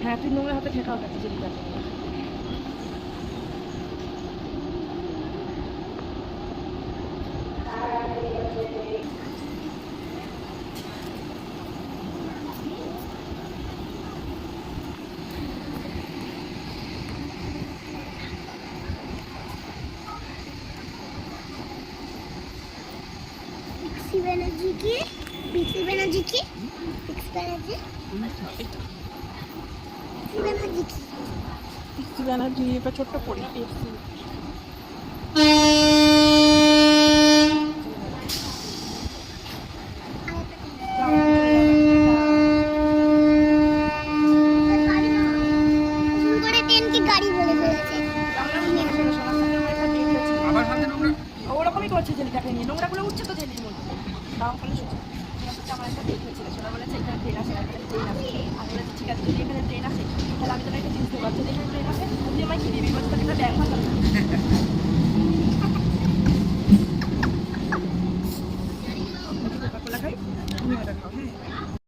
হ্যাঁ তুই নোংরা হাতে ঠেকাও কাছে যদি কাটে ব্যানার্জি কি পিক্সি ব্যানার্জি কি পিক্সি ব্যানার্জি ব্যানার্জি কি পিক্সি ব্যানার্জি এটা ছোট্ট পড়ি এফসি গাড়ি বলে ফেলেছে আবার হাতে নোংরা ওরকমই করছে জেলিটাকে নিয়ে নোংরাগুলো উঠছে তো জেলির মধ্যে তাও ফলে আমার একটা ডেট হয়েছিল সোনা বলেছে এখানে ট্রেন আসে ট্রেন আসে আমি বলেছি ঠিক আছে যদি এখানে ট্রেন আসে তাহলে আমি তোকে একটা জিনিস দেবো যদি এখানে ট্রেন আসে তুই আমায় কি দিবি বলছি তোকে একটা ব্যাগ ভালো